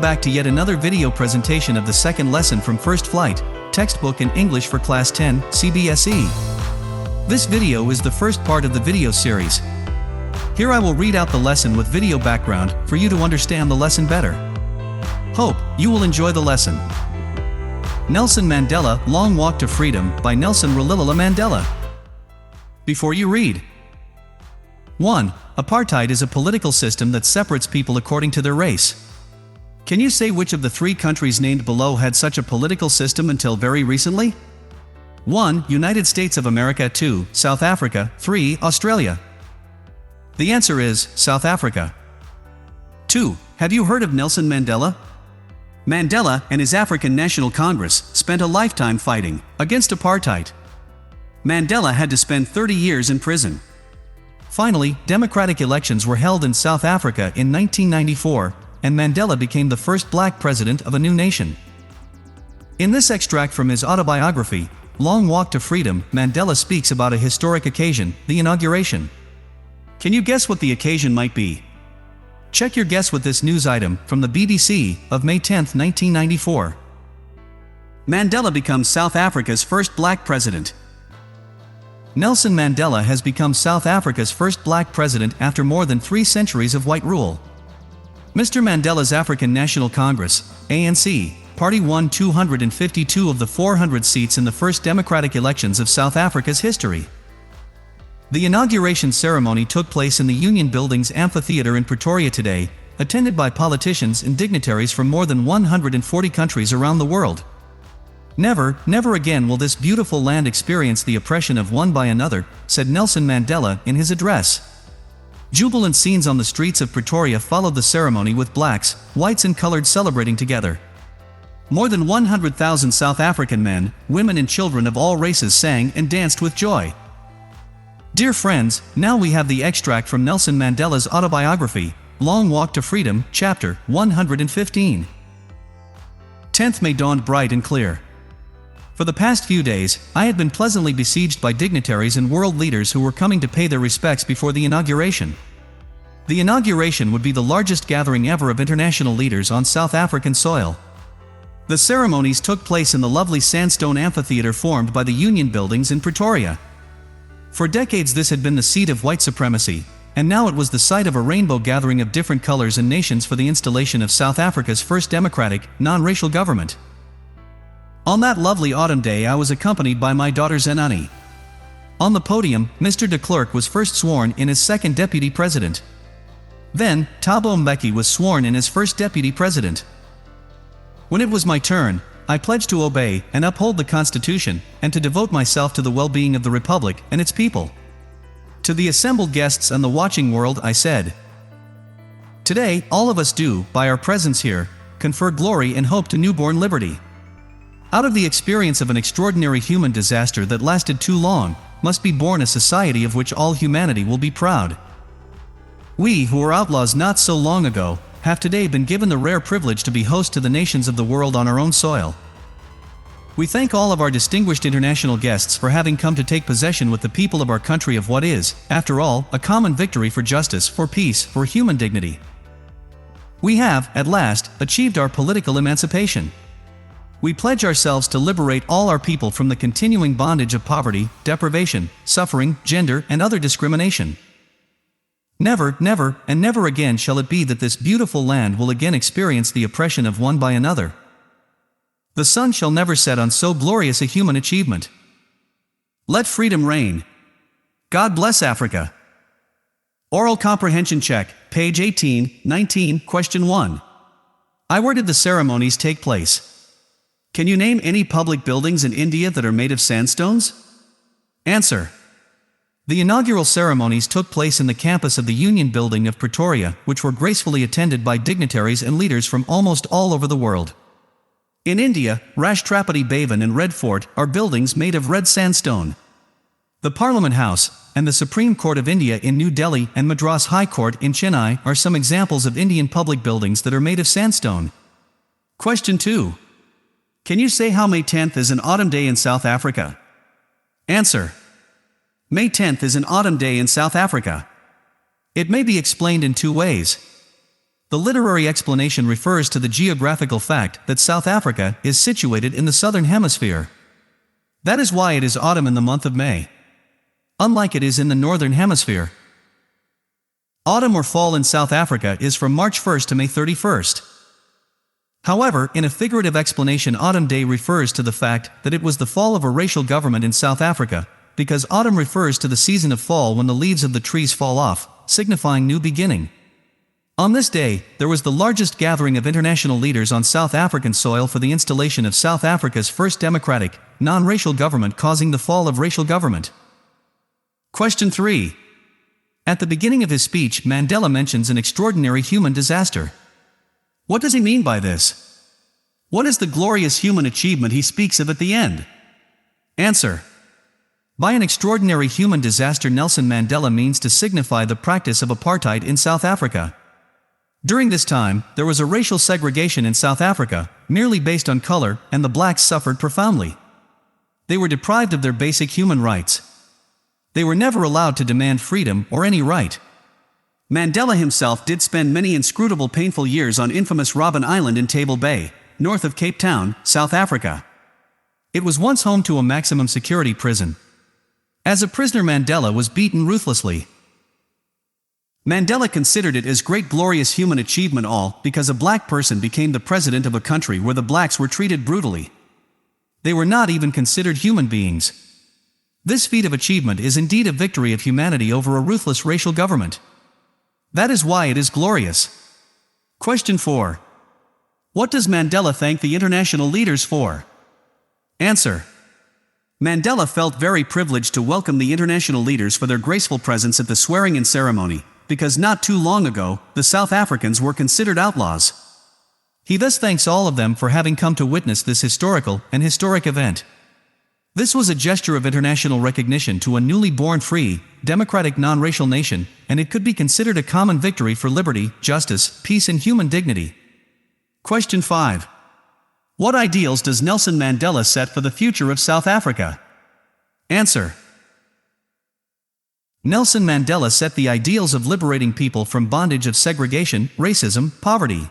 back to yet another video presentation of the second lesson from First Flight, textbook in English for Class 10, Cbse. This video is the first part of the video series. Here I will read out the lesson with video background for you to understand the lesson better. Hope you will enjoy the lesson. Nelson Mandela, Long Walk to Freedom by Nelson Rolihlahla Mandela. Before you read. 1. Apartheid is a political system that separates people according to their race. Can you say which of the three countries named below had such a political system until very recently? 1. United States of America. 2. South Africa. 3. Australia. The answer is South Africa. 2. Have you heard of Nelson Mandela? Mandela and his African National Congress spent a lifetime fighting against apartheid. Mandela had to spend 30 years in prison. Finally, democratic elections were held in South Africa in 1994, and Mandela became the first black president of a new nation. In this extract from his autobiography, Long Walk to Freedom, Mandela speaks about a historic occasion, the inauguration. Can you guess what the occasion might be? Check your guess with this news item from the BBC of May 10, 1994. Mandela becomes South Africa's first black president. Nelson Mandela has become South Africa's first black president after more than 3 centuries of white rule. Mr. Mandela's African National Congress, ANC, party won 252 of the 400 seats in the first democratic elections of South Africa's history. The inauguration ceremony took place in the Union Building's amphitheater in Pretoria today, attended by politicians and dignitaries from more than 140 countries around the world. Never, never again will this beautiful land experience the oppression of one by another, said Nelson Mandela in his address. Jubilant scenes on the streets of Pretoria followed the ceremony with blacks, whites and colored celebrating together. More than 100,000 South African men, women and children of all races sang and danced with joy. Dear friends, now we have the extract from Nelson Mandela's autobiography, Long Walk to Freedom, chapter 115. 10th May dawned bright and clear. For the past few days, I had been pleasantly besieged by dignitaries and world leaders who were coming to pay their respects before the inauguration. The inauguration would be the largest gathering ever of international leaders on South African soil. The ceremonies took place in the lovely sandstone amphitheater formed by the Union Buildings in Pretoria. For decades this had been the seat of white supremacy, and now it was the site of a rainbow gathering of different colors and nations for the installation of South Africa's first democratic, non-racial government. On that lovely autumn day I was accompanied by my daughter Zenani. On the podium, Mr. de Klerk was first sworn in as second deputy president. Then, Thabo Mbeki was sworn in as first deputy president. When it was my turn, I pledged to obey and uphold the Constitution, and to devote myself to the well-being of the Republic and its people. To the assembled guests and the watching world I said, today, all of us do, by our presence here, confer glory and hope to newborn liberty. Out of the experience of an extraordinary human disaster that lasted too long, must be born a society of which all humanity will be proud. We, who were outlaws not so long ago, have today been given the rare privilege to be host to the nations of the world on our own soil. We thank all of our distinguished international guests for having come to take possession with the people of our country of what is, after all, a common victory for justice, for peace, for human dignity. We have, at last, achieved our political emancipation. We pledge ourselves to liberate all our people from the continuing bondage of poverty, deprivation, suffering, gender, and other discrimination. Never, never, and never again shall it be that this beautiful land will again experience the oppression of one by another. The sun shall never set on so glorious a human achievement. Let freedom reign. God bless Africa. Oral Comprehension Check, page 18, 19, question 1. Where did the ceremonies take place? Can you name any public buildings in India that are made of sandstones? Answer. The inaugural ceremonies took place in the campus of the Union Building of Pretoria, which were gracefully attended by dignitaries and leaders from almost all over the world. In India, Rashtrapati Bhavan and Red Fort are buildings made of red sandstone. The Parliament House and the Supreme Court of India in New Delhi and Madras High Court in Chennai are some examples of Indian public buildings that are made of sandstone. Question 2. Can you say how May 10th is an autumn day in South Africa? Answer. May 10th is an autumn day in South Africa. It may be explained in 2 ways. The literary explanation refers to the geographical fact that South Africa is situated in the southern hemisphere. That is why it is autumn in the month of May, unlike it is in the northern hemisphere. Autumn or fall in South Africa is from March 1st to May 31st. However, in a figurative explanation, Autumn Day refers to the fact that it was the fall of a racial government in South Africa, because autumn refers to the season of fall when the leaves of the trees fall off, signifying new beginning. On this day, there was the largest gathering of international leaders on South African soil for the installation of South Africa's first democratic, non-racial government, causing the fall of racial government. Question 3. At the beginning of his speech, Mandela mentions an extraordinary human disaster. What does he mean by this? What is the glorious human achievement he speaks of at the end? Answer. By an extraordinary human disaster, Nelson Mandela means to signify the practice of apartheid in South Africa. During this time, there was a racial segregation in South Africa, merely based on color, and the blacks suffered profoundly. They were deprived of their basic human rights. They were never allowed to demand freedom or any right. Mandela himself did spend many inscrutable, painful years on infamous Robben Island in Table Bay, north of Cape Town, South Africa. It was once home to a maximum security prison. As a prisoner, Mandela was beaten ruthlessly. Mandela considered it as great glorious human achievement, all because a black person became the president of a country where the blacks were treated brutally. They were not even considered human beings. This feat of achievement is indeed a victory of humanity over a ruthless racial government. That is why it is glorious. Question 4. What does Mandela thank the international leaders for? Answer. Mandela felt very privileged to welcome the international leaders for their graceful presence at the swearing-in ceremony, because not too long ago, the South Africans were considered outlaws. He thus thanks all of them for having come to witness this historical and historic event. This was a gesture of international recognition to a newly born free, democratic non-racial nation, and it could be considered a common victory for liberty, justice, peace and human dignity. Question 5. What ideals does Nelson Mandela set for the future of South Africa? Answer. Nelson Mandela set the ideals of liberating people from bondage of segregation, racism, poverty,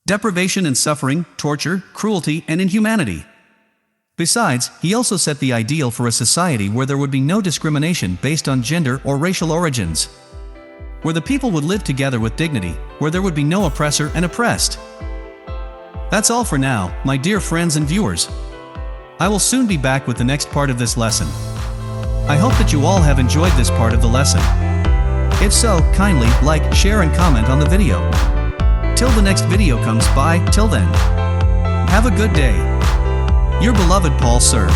deprivation and suffering, torture, cruelty, and inhumanity. Besides, he also set the ideal for a society where there would be no discrimination based on gender or racial origins, where the people would live together with dignity, where there would be no oppressor and oppressed. That's all for now, my dear friends and viewers. I will soon be back with the next part of this lesson. I hope that you all have enjoyed this part of the lesson. If so, kindly like, share and comment on the video. Till the next video comes by, till then, have a good day. Your beloved Paul, sir.